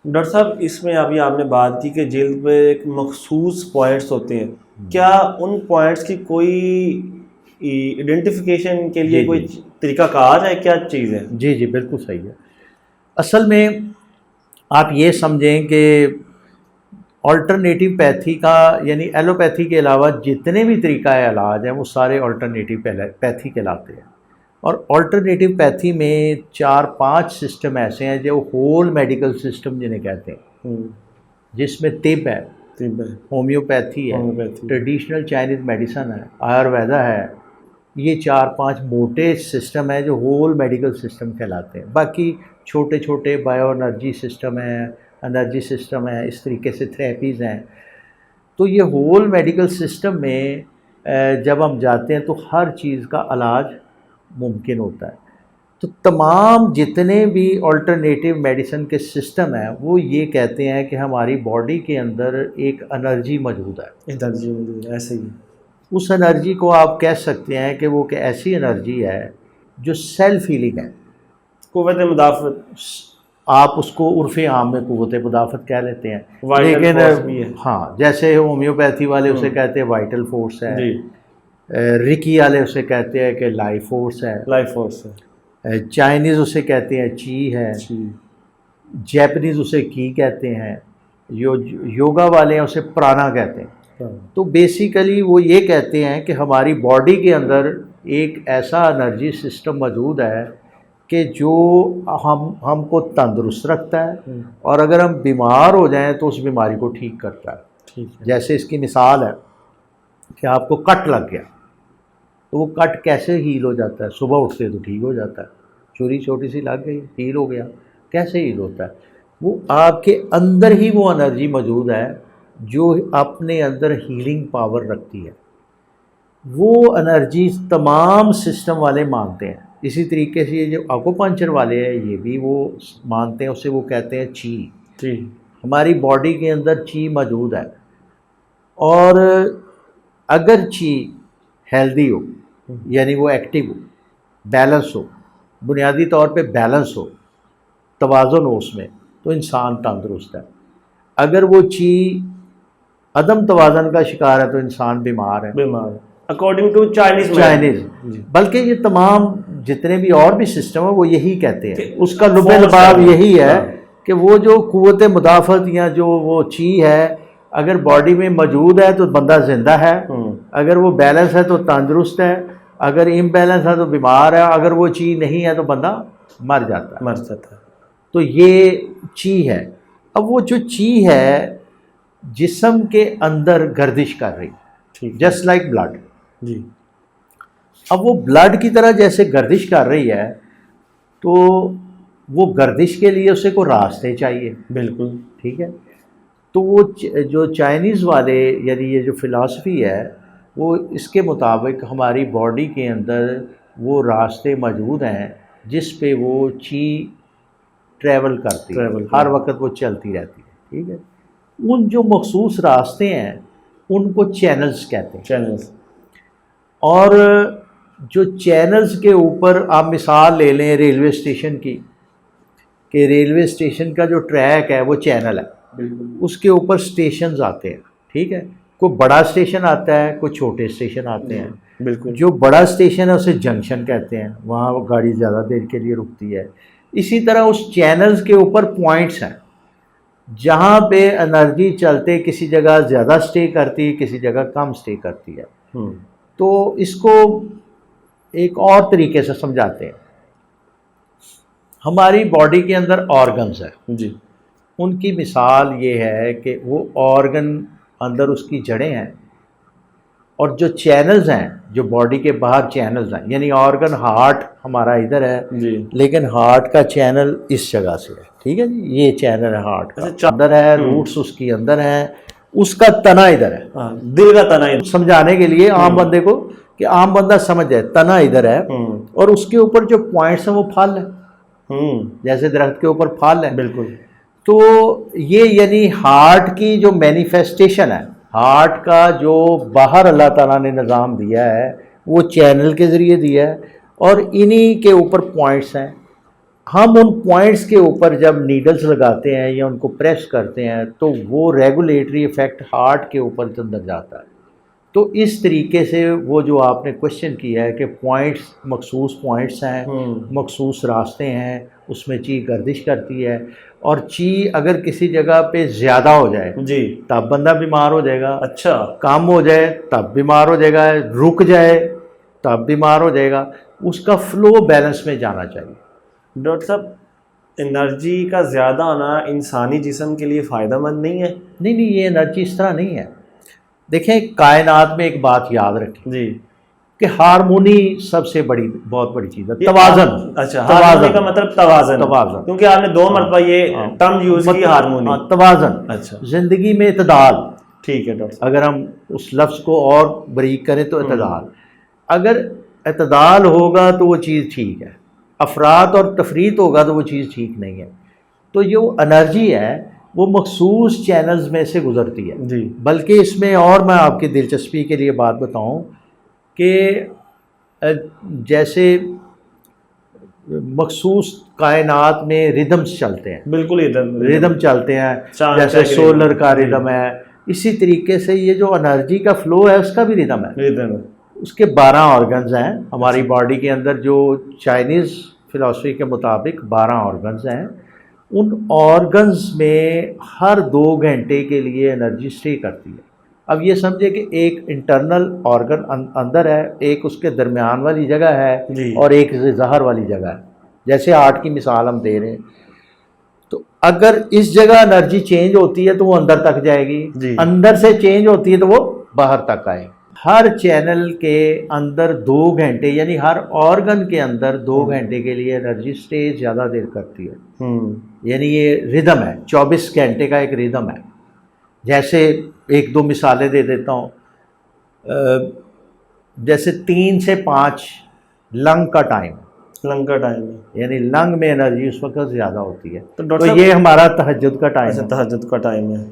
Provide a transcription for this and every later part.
Doctor صاحب اس میں ابھی آپ نے بات کی کہ جلد پہ ایک مخصوص پوائنٹس ہوتے ہیں، کیا ان پوائنٹس کی کوئی آئیڈینٹیفیکیشن کے لیے کوئی طریقہ کار ہے، کیا چیز ہے؟ جی بالکل صحیح ہے. اصل میں آپ یہ سمجھیں کہ آلٹرنیٹیو پیتھی کا یعنی ایلوپیتھی کے علاوہ جتنے بھی طریقہ علاج ہیں وہ سارے آلٹرنیٹیو پیتھی کہلاتے ہیں. اور آلٹرنیٹیو پیتھی میں 4-5 سسٹم ایسے ہیں جو ہول میڈیکل سسٹم جنہیں کہتے ہیں، جس میں طب ہے، ہومیوپیتھی ہے، ٹریڈیشنل چائنیز میڈیسن ہے، آیورویدا ہے. یہ 4-5 موٹے سسٹم ہیں جو ہول میڈیکل سسٹم کہلاتے ہیں. باقی چھوٹے چھوٹے بایو انرجی سسٹم ہیں، انرجی سسٹم ہے، اس طریقے سے تھراپیز ہیں. تو یہ ہول میڈیکل سسٹم میں جب ہم جاتے ہیں تو ہر چیز کا علاج ممکن ہوتا ہے. تو تمام جتنے بھی آلٹرنیٹیو میڈیسن کے سسٹم ہیں وہ یہ کہتے ہیں کہ ہماری باڈی کے اندر ایک انرجی موجود ہے. انرجی ایسے ہی اس انرجی کو آپ کہہ سکتے ہیں کہ وہ کہ ایسی انرجی ہے جو سیلف ہیلنگ ہے، قوت مدافعت. آپ اس کو عرف عام میں قوت مدافعت کہہ لیتے ہیں، وائٹل لیکن فورس بھی ہے. ہاں جیسے ہومیوپیتھی والے اسے کہتے ہیں وائٹل فورس ہے، جی رکی والے اسے کہتے ہیں کہ لائف فورس ہے، لائف فورس ہے، چائنیز اسے کہتے ہیں چی ہے، جیپنیز اسے کی کہتے ہیں، یوگا والے ہیں اسے پرانا کہتے ہیں. تو بیسیکلی وہ یہ کہتے ہیں کہ ہماری باڈی کے اندر ایک ایسا انرجی سسٹم موجود ہے کہ جو ہم کو تندرست رکھتا ہے، اور اگر ہم بیمار ہو جائیں تو اس بیماری کو ٹھیک کرتا ہے. جیسے اس کی مثال ہے کہ آپ کو کٹ لگ گیا تو وہ کٹ کیسے ہیل ہو جاتا ہے؟ صبح اٹھتے تو ٹھیک ہو جاتا ہے، چوری چھوٹی سی لگ گئی ہیل ہو گیا. کیسے ہیل ہوتا ہے؟ وہ آپ کے اندر ہی وہ انرجی موجود ہے جو اپنے اندر ہیلنگ پاور رکھتی ہے. وہ انرجی تمام سسٹم والے مانتے ہیں. اسی طریقے سے یہ جو آکوپنچر والے ہیں یہ بھی وہ مانتے ہیں، اسے وہ کہتے ہیں چی. ہماری باڈی کے اندر چی موجود ہے، اور اگر چی ہیلدی ہو یعنی وہ ایکٹیو ہو، بیلنس ہو، بنیادی طور پہ بیلنس ہو، توازن ہو اس میں، تو انسان تندرست ہے. اگر وہ چی عدم توازن کا شکار ہے تو انسان بیمار ہے. According to Chinese. بلکہ یہ تمام جتنے بھی اور بھی سسٹم ہیں وہ یہی کہتے ہیں، اس کا لب لباب یہی ہے کہ وہ جو قوت مدافعت یا جو وہ چی ہے اگر باڈی میں موجود ہے تو بندہ زندہ ہے، اگر وہ بیلنس ہے تو تندرست ہے، اگر امبیلنس ہے تو بیمار ہے، اگر وہ چی نہیں ہے تو بندہ مر جاتا ہے. تو یہ چی ہے. اب وہ جو چی ہے جسم کے اندر گردش کر رہی، جسٹ لائک بلڈ. اب وہ بلڈ کی طرح جیسے گردش کر رہی ہے تو وہ گردش کے لیے اسے کو راستے چاہیے. بالکل ٹھیک ہے. تو وہ جو چائنیز والے یعنی یہ جو فلاسفی ہے وہ اس کے مطابق ہماری باڈی کے اندر وہ راستے موجود ہیں جس پہ وہ چی ٹریول کرتی ہے، ہر وقت وہ چلتی رہتی ہے. ٹھیک ہے. ان جو مخصوص راستے ہیں ان کو چینلز کہتے ہیں. اور جو چینلز کے اوپر آپ مثال لے لیں ریلوے اسٹیشن کی، کہ ریلوے اسٹیشن کا جو ٹریک ہے وہ چینل ہے، اس کے اوپر اسٹیشنز آتے ہیں. ٹھیک ہے. کوئی بڑا اسٹیشن آتا ہے، کوئی چھوٹے اسٹیشن آتے ہیں. بالکل. جو بڑا اسٹیشن ہے اسے جنکشن کہتے ہیں، وہاں وہ گاڑی زیادہ دیر کے لیے رکتی ہے. اسی طرح اس چینلز کے اوپر پوائنٹس ہیں جہاں پہ انرجی چلتے کسی جگہ زیادہ سٹے کرتی، کسی جگہ کم سٹے کرتی ہے. تو اس کو ایک اور طریقے سے سمجھاتے ہیں. ہماری باڈی کے اندر آرگنز ہیں، ان کی مثال یہ ہے کہ وہ آرگن اندر اس کی جڑیں ہیں، اور جو چینلز ہیں جو باڈی کے باہر چینلز ہیں، یعنی آرگن ہارٹ ہمارا ادھر ہے لیکن ہارٹ کا چینل اس جگہ سے ہے. ٹھیک ہے جی. یہ چینل ہے ہارٹ کا اندر ہے، روٹس اس کی اندر ہیں، اس کا تنا ادھر ہے، دل کا تنا. سمجھانے کے لیے عام بندے کو کہ عام بندہ سمجھ جائے، تنا ادھر ہے اور اس کے اوپر جو پوائنٹس ہیں وہ پھل ہیں، جیسے درخت کے اوپر پھل ہیں. بالکل. تو یہ یعنی ہارٹ کی جو مینیفیسٹیشن ہے، ہارٹ کا جو باہر اللہ تعالیٰ نے نظام دیا ہے وہ چینل کے ذریعے دیا ہے، اور انہی کے اوپر پوائنٹس ہیں. ہم ان پوائنٹس کے اوپر جب نیڈلز لگاتے ہیں یا ان کو پریس کرتے ہیں تو وہ ریگولیٹری افیکٹ ہارٹ کے اوپر اندر جاتا ہے. تو اس طریقے سے وہ جو آپ نے کوشچن کیا ہے کہ پوائنٹس مخصوص پوائنٹس ہیں, مخصوص راستے ہیں, اس میں چی گردش کرتی ہے, اور چی اگر کسی جگہ پہ زیادہ ہو جائے جی تب بندہ بیمار ہو جائے گا, اچھا کم ہو جائے تب بیمار ہو جائے گا, رک جائے تب بیمار ہو جائے گا. اس کا فلو بیلنس میں جانا چاہیے. ڈاکٹر صاحب انرجی کا زیادہ ہونا انسانی جسم کے لیے فائدہ مند نہیں ہے؟ نہیں نہیں, یہ انرجی اس طرح نہیں ہے. دیکھیں کائنات میں ایک بات یاد رکھیں جی کہ ہارمونی سب سے بہت بڑی چیز ہے, توازن. اچھا ہارمونی کا مطلب توازن, توازن, کیونکہ آپ نے 2 مرتبہ یہ ٹرم یوز کی ہارمونی. توازن. اچھا زندگی میں اعتدال. ٹھیک ہے ڈاکٹر صاحب. اگر ہم اس لفظ کو اور بریک کریں تو اعتدال. اگر اعتدال ہوگا تو وہ چیز ٹھیک ہے, افراط اور تفریط ہوگا تو وہ چیز ٹھیک نہیں ہے. تو جو انرجی ہے وہ مخصوص چینلز میں سے گزرتی ہے. جی بلکہ اس میں اور میں آپ کی دلچسپی کے لیے بات بتاؤں کہ جیسے مخصوص کائنات میں ردمز چلتے ہیں, بالکل ردم چلتے ہیں, جیسے سولر کا ردم ہے, اسی طریقے سے یہ جو انرجی کا فلو ہے اس کا بھی ردم ہے. اس کے 12 آرگنز ہیں ہماری باڈی کے اندر, جو چائنیز فلاسفی کے مطابق 12 آرگنز ہیں. ان آرگنز میں ہر 2 گھنٹے کے لیے انرجی اسٹے کرتی ہے. اب یہ سمجھے کہ ایک انٹرنل آرگن اندر ہے, ایک اس کے درمیان والی جگہ ہے, اور ایک ظاہر والی جگہ ہے. جیسے ہارٹ کی مثال ہم دے رہے ہیں, تو اگر اس جگہ انرجی چینج ہوتی ہے تو وہ اندر تک جائے گی, اندر سے چینج ہوتی ہے تو وہ باہر تک آئے گی. ہر چینل کے اندر 2 گھنٹے, یعنی ہر آرگن کے اندر 2 گھنٹے کے لیے انرجی اسٹے زیادہ دیر کرتی ہے. یعنی یہ ردم ہے, 24 گھنٹے کا ایک ردم ہے. جیسے 1-2 مثالیں دے دیتا ہوں. جیسے 3 سے 5 لنگ کا ٹائم ہے, یعنی لنگ میں انرجی اس وقت زیادہ ہوتی ہے. تو یہ ہمارا تہجد کا ٹائم ہے. تہجد کا ٹائم ہے.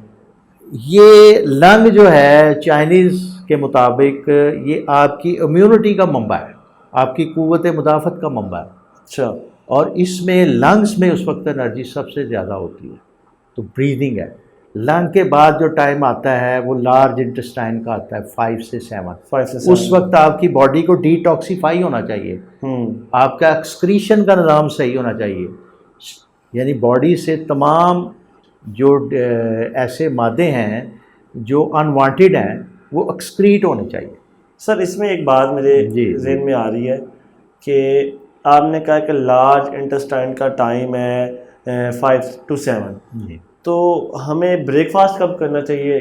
یہ لنگ جو ہے چائنیز کے مطابق یہ آپ کی امیونٹی کا منبع ہے, آپ کی قوت مدافعت کا منبع ہے. اچھا. اور اس میں لنگس میں اس وقت انرجی سب سے زیادہ ہوتی ہے. تو بریدنگ ہے. لنگ کے بعد جو ٹائم آتا ہے وہ لارج انٹسٹائن کا آتا ہے, 5 سے 7. اس وقت آپ کی باڈی کو ڈی ٹاکسیفائی ہونا چاہیے, آپ کا ایکسکریشن کا نظام صحیح ہونا چاہیے. یعنی باڈی سے تمام جو ایسے مادے ہیں جو انوانٹیڈ ہیں وہ ایکسکریٹ ہونے چاہیے. سر اس میں ایک بات میرے ذہن میں آ رہی ہے کہ آپ نے کہا کہ لارج انٹسٹائن کا ٹائم ہے 5 to 7. تو ہمیں بریک فاسٹ کب کرنا چاہیے؟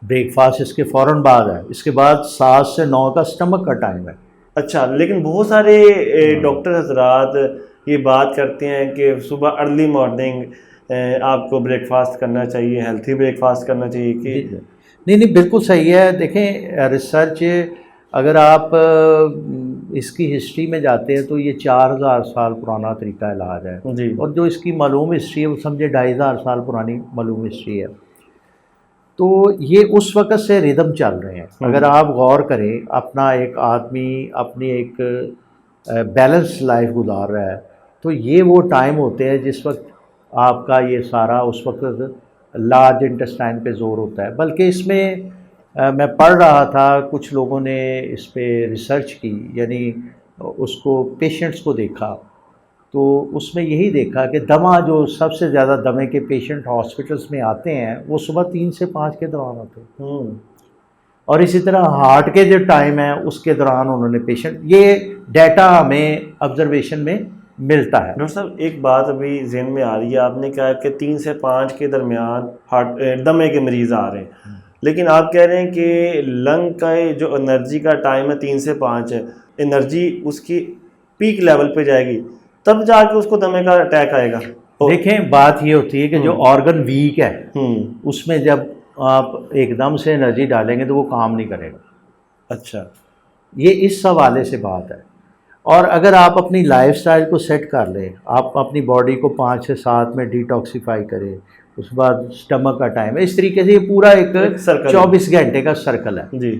بریک فاسٹ اس کے فوراً بعد ہے. اس کے بعد 7 سے 9 کا اسٹمک کا ٹائم ہے. اچھا, لیکن بہت سارے ڈاکٹر حضرات یہ بات کرتے ہیں کہ صبح ارلی مارننگ آپ کو بریک فاسٹ کرنا چاہیے, ہیلتھی بریک فاسٹ کرنا چاہیے کہ نہیں بالکل صحیح ہے. دیکھیں ریسرچ اگر آپ اس کی ہسٹری میں جاتے ہیں تو یہ 4000 سال پرانا طریقہ علاج ہے. اور جو اس کی معلوم ہسٹری ہے وہ سمجھے 2500 سال پرانی معلوم ہسٹری ہے. تو یہ اس وقت سے ردم چل رہے ہیں. اگر آپ غور کریں, اپنا ایک آدمی اپنی ایک بیلنس لائف گزار رہا ہے, تو یہ وہ ٹائم ہوتے ہیں جس وقت آپ کا یہ سارا اس وقت لارج انٹسٹائن پہ زور ہوتا ہے. بلکہ اس میں میں پڑھ رہا تھا, کچھ لوگوں نے اس پہ ریسرچ کی, یعنی اس کو پیشنٹس کو دیکھا, تو اس میں یہی دیکھا کہ دمہ جو سب سے زیادہ دمے کے پیشنٹ ہاسپٹلس میں آتے ہیں وہ صبح 3 سے 5 کے دوران آتے ہیں. اور اسی طرح ہارٹ کے جو ٹائم ہے اس کے دوران انہوں نے پیشنٹ, یہ ڈیٹا ہمیں آبزرویشن میں ملتا ہے. ڈاکٹر صاحب ایک بات ابھی ذہن میں آ رہی ہے, آپ نے کہا کہ 3 سے 5 کے درمیان دمے کے مریض آ رہے ہیں, لیکن آپ کہہ رہے ہیں کہ لنگ کا جو انرجی کا ٹائم ہے 3 سے 5 ہے, انرجی اس کی پیک لیول پہ جائے گی تب جا کے اس کو دمے کا اٹیک آئے گا. دیکھیں بات یہ ہوتی ہے کہ جو آرگن ویک ہے اس میں جب آپ ایک دم سے انرجی ڈالیں گے تو وہ کام نہیں کرے گا. اچھا, یہ اس حوالے سے بات ہے. اور اگر آپ اپنی لائف سٹائل کو سیٹ کر لیں, آپ اپنی باڈی کو 5 سے 7 میں ڈی ٹاکسیفائی کریں, اس کے بعد اسٹمک کا ٹائم ہے, اس طریقے سے یہ پورا ایک 24 گھنٹے کا سرکل ہے. جی.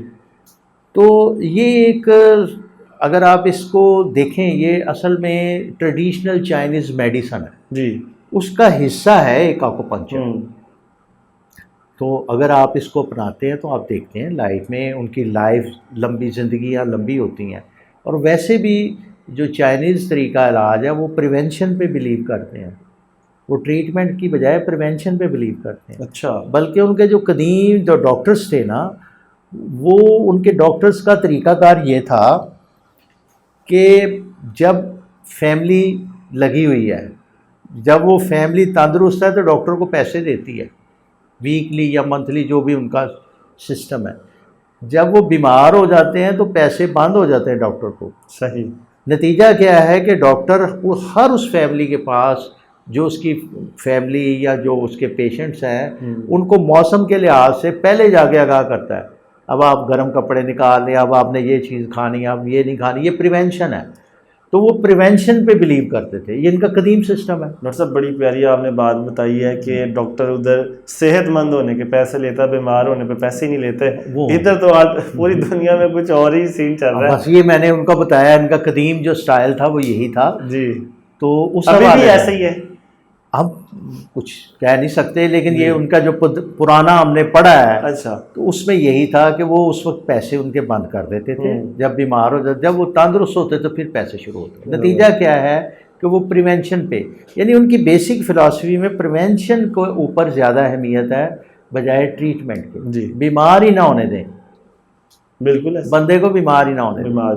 تو یہ ایک اگر آپ اس کو دیکھیں یہ اصل میں ٹریڈیشنل چائنیز میڈیسن ہے، جی اس کا حصہ ہے ایک آکوپنکچر۔ تو اگر آپ اس کو اپناتے ہیں تو آپ دیکھتے ہیں لائف میں ان کی لائف لمبی، زندگیاں لمبی ہوتی ہیں۔ اور ویسے بھی جو چائنیز طریقہ علاج ہے وہ پریونشن پہ بلیو کرتے ہیں، وہ ٹریٹمنٹ کی بجائے پریونشن پہ بلیو کرتے ہیں۔ اچھا، بلکہ ان کے جو قدیم جو ڈاکٹرز تھے نا، وہ ان کے ڈاکٹرز کا طریقہ کار یہ تھا کہ جب فیملی لگی ہوئی ہے، جب وہ فیملی تندرست ہے تو ڈاکٹر کو پیسے دیتی ہے، ویکلی یا منتھلی جو بھی ان کا سسٹم ہے۔ جب وہ بیمار ہو جاتے ہیں تو پیسے بند ہو جاتے ہیں ڈاکٹر کو۔ صحیح، نتیجہ کیا ہے کہ ڈاکٹر ہر اس فیملی کے پاس جو اس کی فیملی یا جو اس کے پیشنٹس ہیں ان کو موسم کے لحاظ سے پہلے جا کے آگاہ کرتا ہے، اب آپ گرم کپڑے نکال لیں، اب آپ نے یہ چیز کھانی ہے، اب یہ نہیں کھانی، یہ پریونشن ہے۔ تو وہ پریونشن پہ بلیو کرتے تھے، یہ ان کا قدیم سسٹم ہے۔ ڈاکٹر صاحب بڑی پیاری آپ نے بات بتائی ہے کہ ڈاکٹر ادھر صحت مند ہونے کے پیسے لیتا، بیمار ہونے پہ پیسے ہی نہیں لیتے، ادھر تو آج پوری دنیا میں کچھ اور ہی سین چل رہا ہے۔ بس یہ میں نے ان کو بتایا، ان کا قدیم جو سٹائل تھا وہ یہی تھا۔ جی، تو اس ابھی حوالے بھی سے ایسا ہی ہے؟ ہم کچھ کہہ نہیں سکتے، لیکن یہ ان کا جو پرانا ہم نے پڑھا ہے اچھا، تو اس میں یہی تھا کہ وہ اس وقت پیسے ان کے بند کر دیتے تھے جب بیمار ہو جاتے، جب وہ تندرست ہوتے تو پھر پیسے شروع ہوتے۔ نتیجہ کیا ہے کہ وہ پریونشن پہ، یعنی ان کی بیسک فلاسفی میں پریونشن کو اوپر زیادہ اہمیت ہے بجائے ٹریٹمنٹ کے۔ جی بیمار ہی نہ ہونے دیں، بالکل، بندے کو بیمار ہی نہ ہونے دیں۔ بیمار